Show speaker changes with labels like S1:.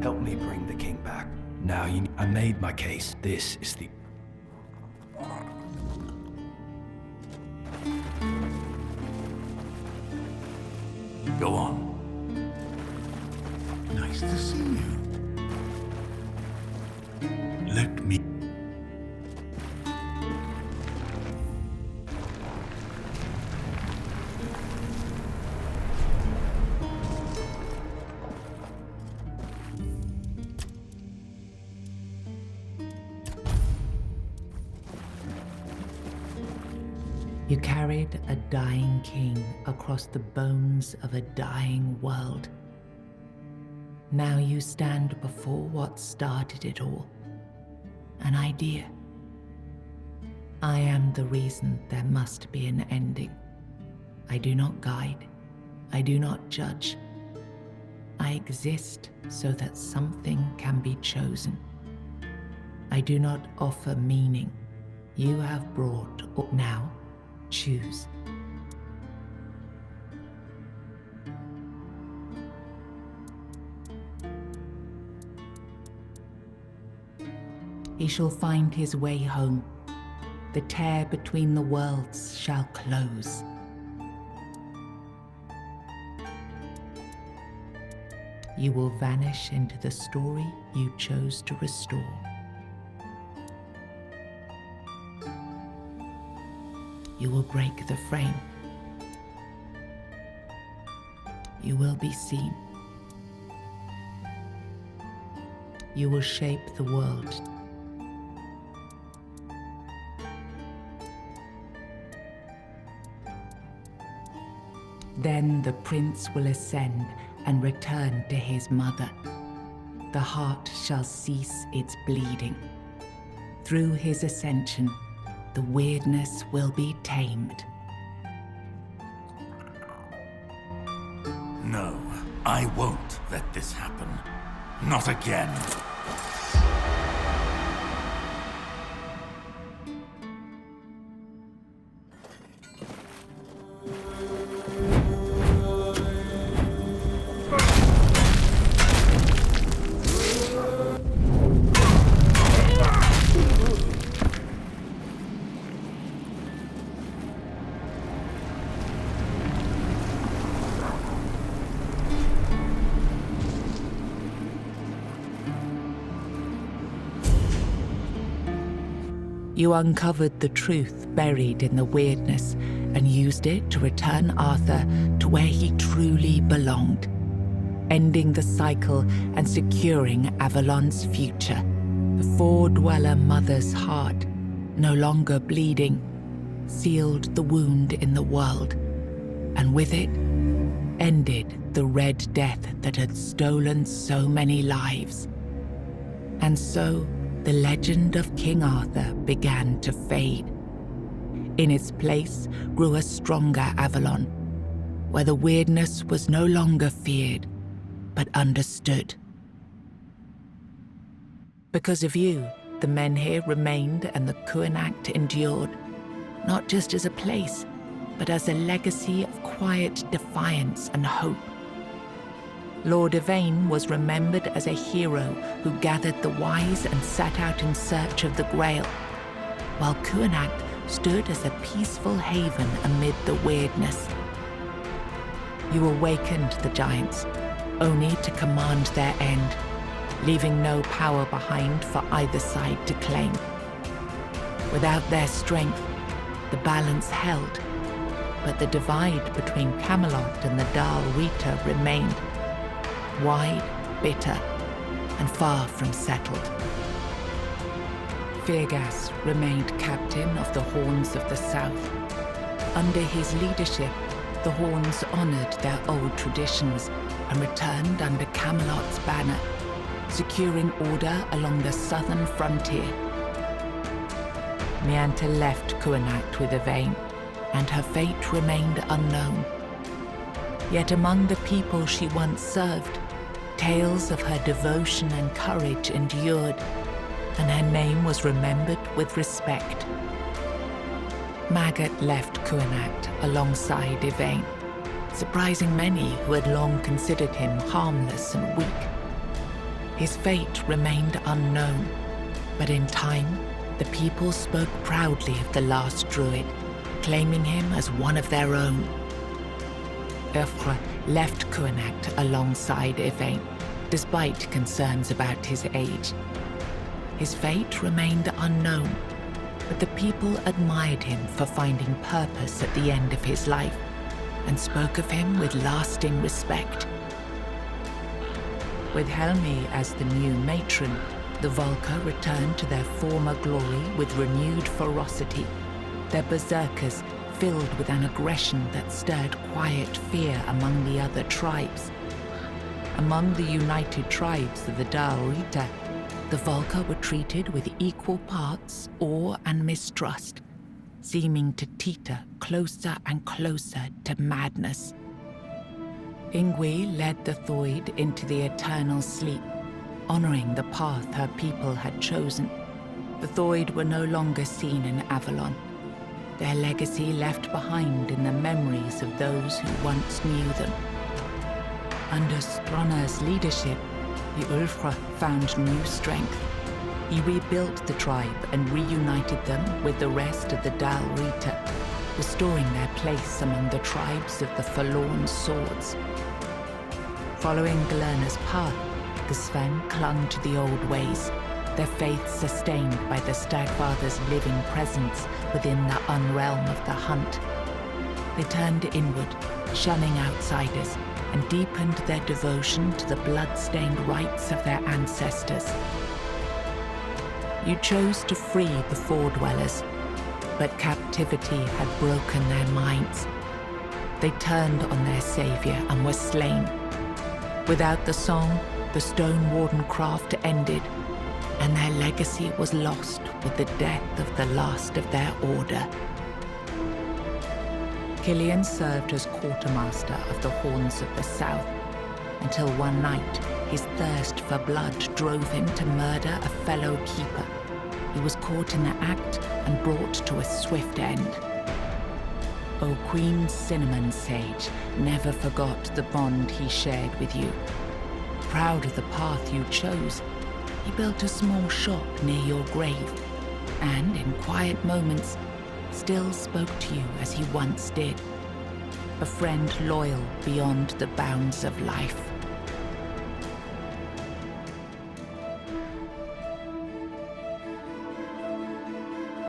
S1: Help me bring the king back. Now I made my case. This is the...
S2: Go on. Nice to see you. Let me...
S3: You carried a dying king across the bones of a dying world. Now you stand before what started it all. An idea. I am the reason there must be an ending. I do not guide. I do not judge. I exist so that something can be chosen. I do not offer meaning. You have brought, or now, choose. He shall find his way home. The tear between the worlds shall close. You will vanish into the story you chose to restore. You will break the frame. You will be seen. You will shape the world. Then the prince will ascend and return to his mother. The heart shall cease its bleeding. Through his ascension, the weirdness will be tamed.
S2: No, I won't let this happen. Not again.
S3: You uncovered the truth buried in the weirdness and used it to return Arthur to where he truly belonged, ending the cycle and securing Avalon's future. The Four-Dweller Mother's heart, no longer bleeding, sealed the wound in the world, and with it, ended the Red Death that had stolen so many lives. And so, the legend of King Arthur began to fade. In its place grew a stronger Avalon, where the weirdness was no longer feared, but understood. Because of you, the men here remained and the Kuanacht endured, not just as a place, but as a legacy of quiet defiance and hope. Lord Yvain was remembered as a hero who gathered the wise and set out in search of the Grail, while Kuanacht stood as a peaceful haven amid the weirdness. You awakened the giants, only to command their end, leaving no power behind for either side to claim. Without their strength, the balance held, but the divide between Camelot and the Dal Rita remained, wide, bitter, and far from settled. Feargas remained captain of the Horns of the South. Under his leadership, the Horns honored their old traditions and returned under Camelot's banner, securing order along the southern frontier. Mianta left Kuanacht with Yvain, and her fate remained unknown. Yet among the people she once served, tales of her devotion and courage endured, and her name was remembered with respect. Maggot left Kuanacht alongside Yvain, surprising many who had long considered him harmless and weak. His fate remained unknown, but in time, the people spoke proudly of the last druid, claiming him as one of their own. Urfra left Kuanacht alongside Yvain, despite concerns about his age. His fate remained unknown, but the people admired him for finding purpose at the end of his life and spoke of him with lasting respect. With Helmi as the new matron, the Volca returned to their former glory with renewed ferocity, their berserkers filled with an aggression that stirred quiet fear among the other tribes. Among the united tribes of the Daorita, the Volca were treated with equal parts awe and mistrust, seeming to teeter closer and closer to madness. Ingwe led the Thoid into the eternal sleep, honoring the path her people had chosen. The Thoid were no longer seen in Avalon, their legacy left behind in the memories of those who once knew them. Under Stronar's leadership, the Ulfra found new strength. He rebuilt the tribe and reunited them with the rest of the Daorita, restoring their place among the tribes of the Forlorn Swords. Following Galerna's path, the Sven clung to the old ways, their faith sustained by the Stagfather's living presence within the unrealm of the hunt. They turned inward, shunning outsiders, and deepened their devotion to the blood-stained rites of their ancestors. You chose to free the Fore-dwellers, but captivity had broken their minds. They turned on their savior and were slain. Without the song, the Stone Warden craft ended, and their legacy was lost with the death of the last of their order. Killian served as quartermaster of the Horns of the South, until one night his thirst for blood drove him to murder a fellow keeper. He was caught in the act and brought to a swift end. O Queen Cinnamon Sage never forgot the bond he shared with you. Proud of the path you chose, he built a small shop near your grave, and in quiet moments, still spoke to you as he once did. A friend loyal beyond the bounds of life.